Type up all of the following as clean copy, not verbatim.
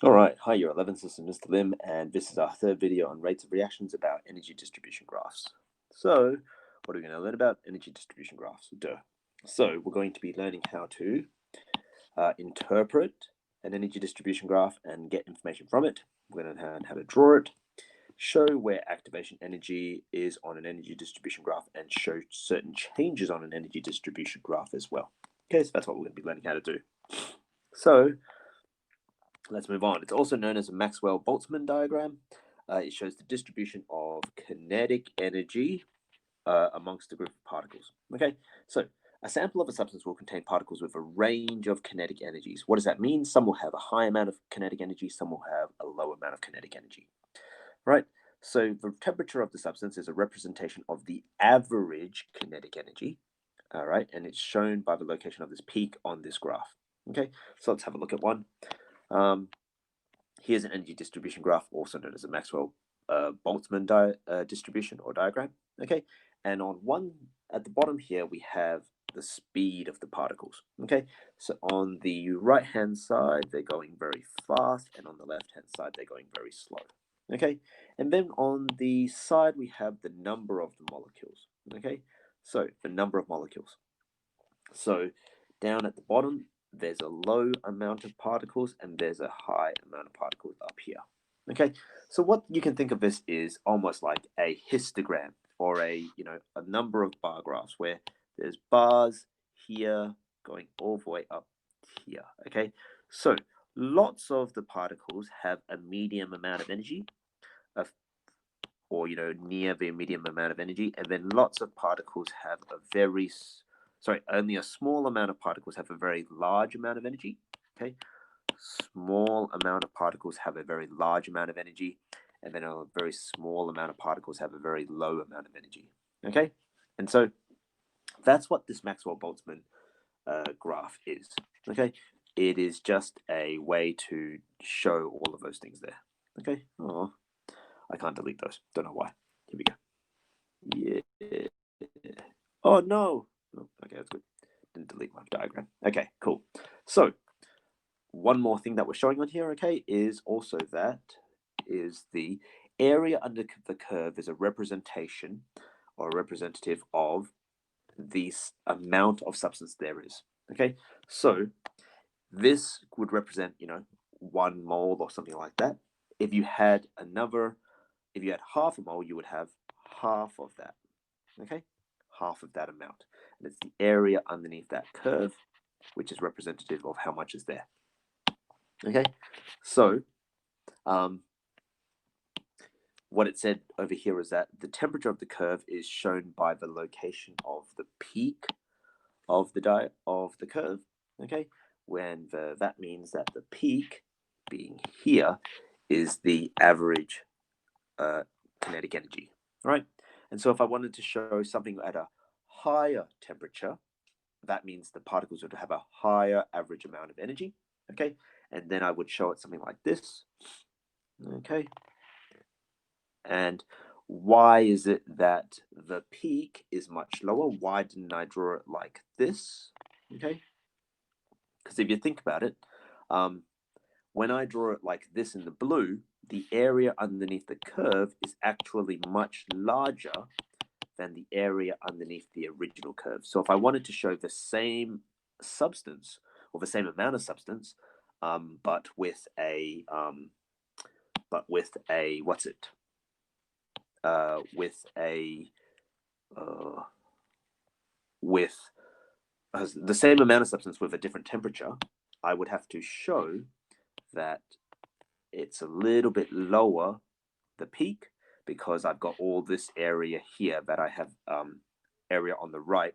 All right, hi, Year 11, this is Mr. Lim, and this is our third video on rates of reactions about energy distribution graphs. So, what are we going to learn about? Energy distribution graphs, duh. So, we're going to be learning how to interpret an energy distribution graph and get information from it. We're going to learn how to draw it, show where activation energy is on an energy distribution graph, and show certain changes on an energy distribution graph as well. Okay, so that's what we're going to be learning how to do. So, let's move on. It's also known as a Maxwell-Boltzmann diagram. It shows the distribution of kinetic energy amongst a group of particles. Okay, so a sample of a substance will contain particles with a range of kinetic energies. What does that mean? Some will have a high amount of kinetic energy, some will have a low amount of kinetic energy. Right? So the temperature of the substance is a representation of the average kinetic energy. All right, and it's shown by the location of this peak on this graph. Okay, so let's have a look at one. Here's an energy distribution graph, also known as a Maxwell-Boltzmann distribution or diagram. Okay, and on one at the bottom here we have the speed of the particles. Okay, so on the right hand side they're going very fast, and on the left hand side they're going very slow. Okay, and then on the side we have the number of the molecules. Okay, so the number of molecules. So down at the bottom, there's a low amount of particles and there's a high amount of particles up here. Okay, so what you can think of this is almost like a histogram or a number of bar graphs where there's bars here going all the way up here. Okay, so lots of the particles have a medium amount of energy, or near the medium amount of energy, and then lots of particles have only a small amount of particles have a very large amount of energy. Okay, small amount of particles have a very large amount of energy, and then a very small amount of particles have a very low amount of energy. Okay, and so that's what this Maxwell-Boltzmann graph is. Okay, it is just a way to show all of those things there. Okay, oh, I can't delete those. Don't know why. Here we go. Yeah. Oh no. Oh, okay, that's good. Didn't delete my diagram. Okay, cool. So one more thing that we're showing on here, okay, is also that is the area under the curve is a representation or a representative of the amount of substance there is. Okay, so this would represent 1 mole or something like that. If you had half a mole, you would have half of that. Okay, half of that amount, and it's the area underneath that curve, which is representative of how much is there. Okay, so what it said over here is that the temperature of the curve is shown by the location of the peak of the curve. Okay, that means that the peak being here is the average kinetic energy, right? And so if I wanted to show something at a higher temperature, that means the particles would have a higher average amount of energy. Okay, and then I would show it something like this. Okay, and why is it that the peak is much lower? Why didn't I draw it like this? Okay, because if you think about it, when I draw it like this in the blue, the area underneath the curve is actually much larger than the area underneath the original curve. So if I wanted to show the same substance or the same amount of substance, but with a what's it? With the same amount of substance with a different temperature, I would have to show that it's a little bit lower, the peak, because I've got all this area here that I have area on the right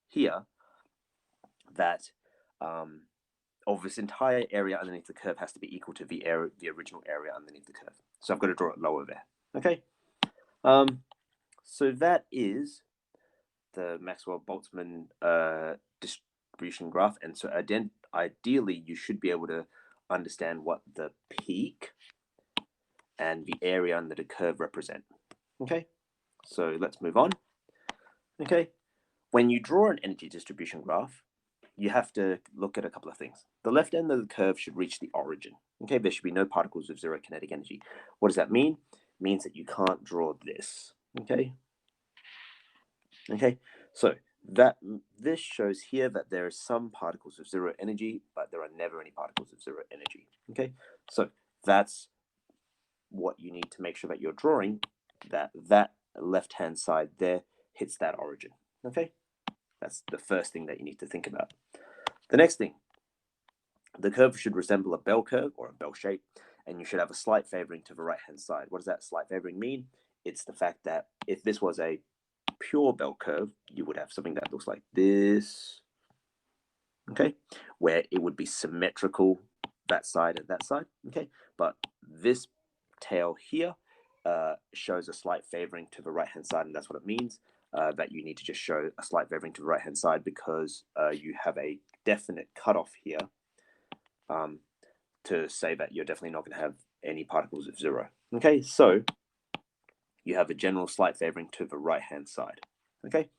here that of this entire area underneath the curve has to be equal to the original area underneath the curve. So I've got to draw it lower there. Okay. So that is the Maxwell-Boltzmann distribution graph, and so ideally you should be able to understand what the peak and the area under the curve represent. Okay, so let's move on. Okay, when you draw an energy distribution graph, you have to look at a couple of things. The left end of the curve should reach the origin. Okay, there should be no particles of zero kinetic energy. What does that mean? It means that you can't draw this. Okay. Okay, so this shows here that there are some particles of zero energy, but there are never any particles of zero energy. Okay, so that's what you need to make sure that you're drawing, that left-hand side there hits that origin. Okay, that's the first thing that you need to think about. The next thing, the curve should resemble a bell curve or a bell shape, and you should have a slight favoring to the right-hand side. What does that slight favoring mean? It's the fact that if this was a pure bell curve, you would have something that looks like this, okay, where it would be symmetrical, that side and that side, okay, but this tail here shows a slight favoring to the right-hand side, and that's what it means, that you need to just show a slight favoring to the right-hand side because you have a definite cutoff here to say that you're definitely not going to have any particles of zero. Okay, so you have a general slight favoring to the right-hand side. Okay,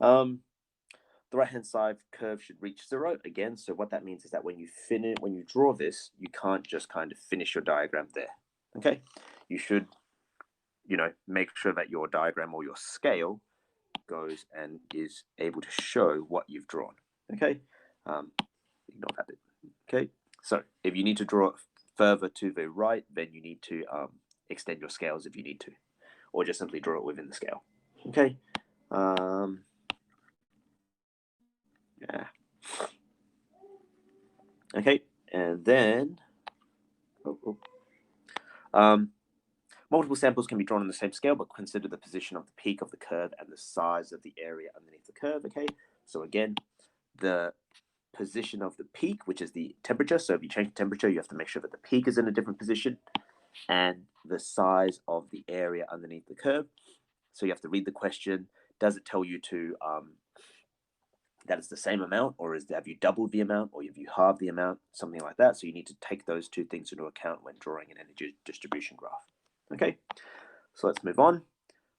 the right-hand side curve should reach zero again. So what that means is that when you draw this, you can't just kind of finish your diagram there. Okay, you should, make sure that your diagram or your scale goes and is able to show what you've drawn. Okay, ignore that bit. Okay, so if you need to draw it further to the right, then you need to extend your scales if you need to, or just simply draw it within the scale. Okay. Yeah. Okay, and then multiple samples can be drawn on the same scale, but consider the position of the peak of the curve and the size of the area underneath the curve. Okay, so again, the position of the peak, which is the temperature. So if you change the temperature, you have to make sure that the peak is in a different position, and the size of the area underneath the curve. So you have to read the question. Does it tell you to that it's the same amount, or have you doubled the amount, or have you halved the amount, something like that? So you need to take those two things into account when drawing an energy distribution graph. Okay, so let's move on.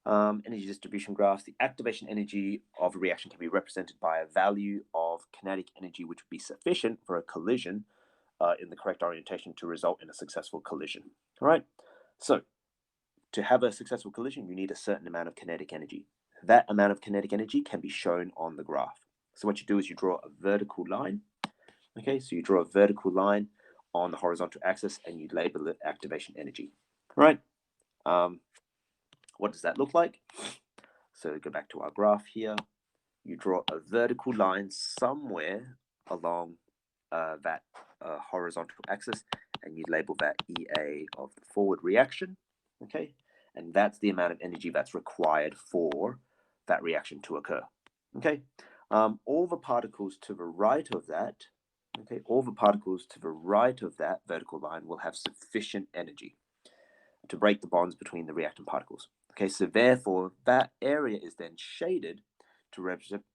Energy distribution graphs. The activation energy of a reaction can be represented by a value of kinetic energy which would be sufficient for a collision in the correct orientation to result in a successful collision. All right, so to have a successful collision, you need a certain amount of kinetic energy. That amount of kinetic energy can be shown on the graph. So what you do is you draw a vertical line. Okay, so you draw a vertical line on the horizontal axis and you label it activation energy. All right. What does that look like? So go back to our graph here. You draw a vertical line somewhere along that horizontal axis, and you label that EA of the forward reaction. Okay, and that's the amount of energy that's required for that reaction to occur. Okay, all the particles to the right of that, okay, all the particles to the right of that vertical line will have sufficient energy to break the bonds between the reactant particles. Okay, so therefore that area is then shaded to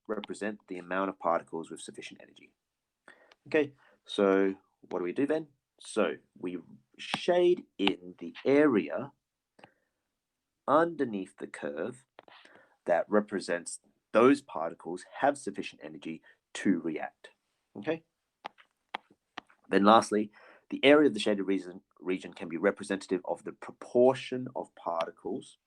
represent the amount of particles with sufficient energy. Okay, so what do we do then? So we shade in the area underneath the curve that represents those particles have sufficient energy to react. Okay. Then lastly, the area of the shaded region can be representative of the proportion of particles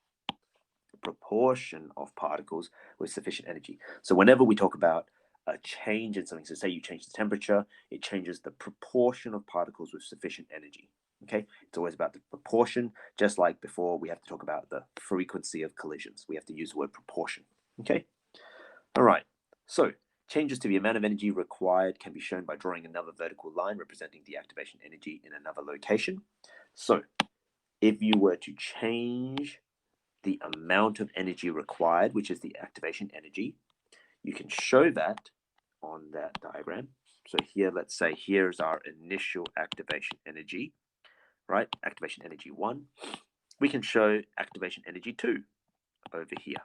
with sufficient energy. So whenever we talk about a change in something, so say you change the temperature, it changes the proportion of particles with sufficient energy. Okay, it's always about the proportion, just like before we have to talk about the frequency of collisions. We have to use the word proportion. Okay, all right, so changes to the amount of energy required can be shown by drawing another vertical line representing the activation energy in another location. So if you were to change the amount of energy required, which is the activation energy, you can show that on that diagram. So here, let's say here's our initial activation energy, right? Activation energy 1. We can show activation energy 2 over here.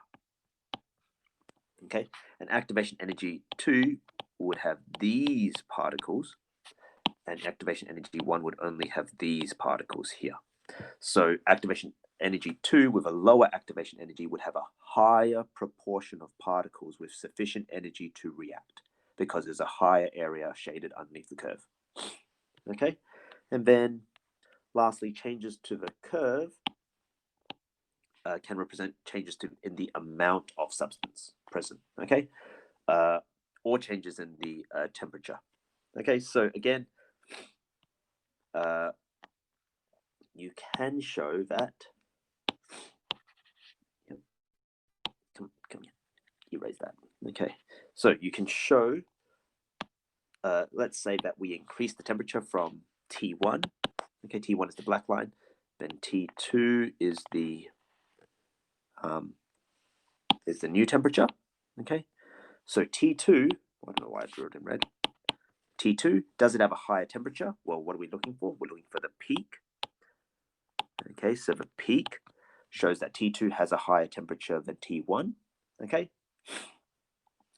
Okay, and activation energy 2 would have these particles, and activation energy 1 would only have these particles here. So activation energy 2 with a lower activation energy would have a higher proportion of particles with sufficient energy to react, because there's a higher area shaded underneath the curve. Okay, and then lastly, changes to the curve can represent changes in the amount of substance present, okay, or changes in the temperature. Okay, so again, you can show that. Come here, erase that. Okay, so you can show. Let's say that we increase the temperature from T1. Okay, T1 is the black line. Then T2 is the new temperature. Okay, so T2. I don't know why I drew it in red. T2, does it have a higher temperature? Well, what are we looking for? We're looking for the peak. Okay, so the peak shows that T2 has a higher temperature than T1. Okay,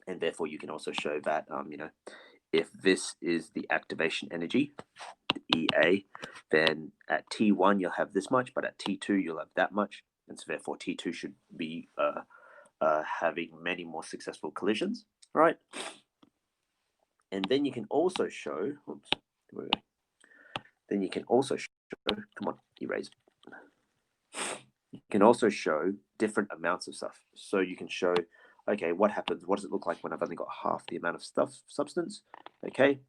and therefore you can also show that if this is the activation energy, EA, then at T1 you'll have this much, but at T2 you'll have that much, and so therefore T2 should be having many more successful collisions, right? And then you can also show, oops, where are we? Then you can also show, come on, erase. You can also show different amounts of stuff. So you can show, okay, what happens? What does it look like when I've only got half the amount of substance? Okay,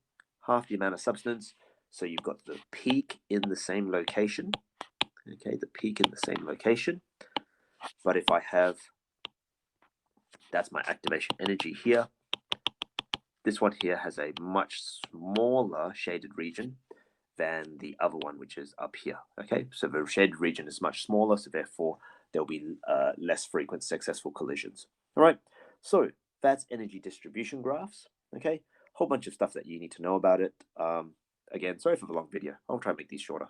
half the amount of substance. So you've got the peak in the same location. Okay, the peak in the same location. But if I have, that's my activation energy here. This one here has a much smaller shaded region than the other one, which is up here. Okay, so the shaded region is much smaller, so therefore there'll be less frequent successful collisions. All right, so that's energy distribution graphs. Okay, whole bunch of stuff that you need to know about it. Again, sorry for the long video. I'll try and make these shorter.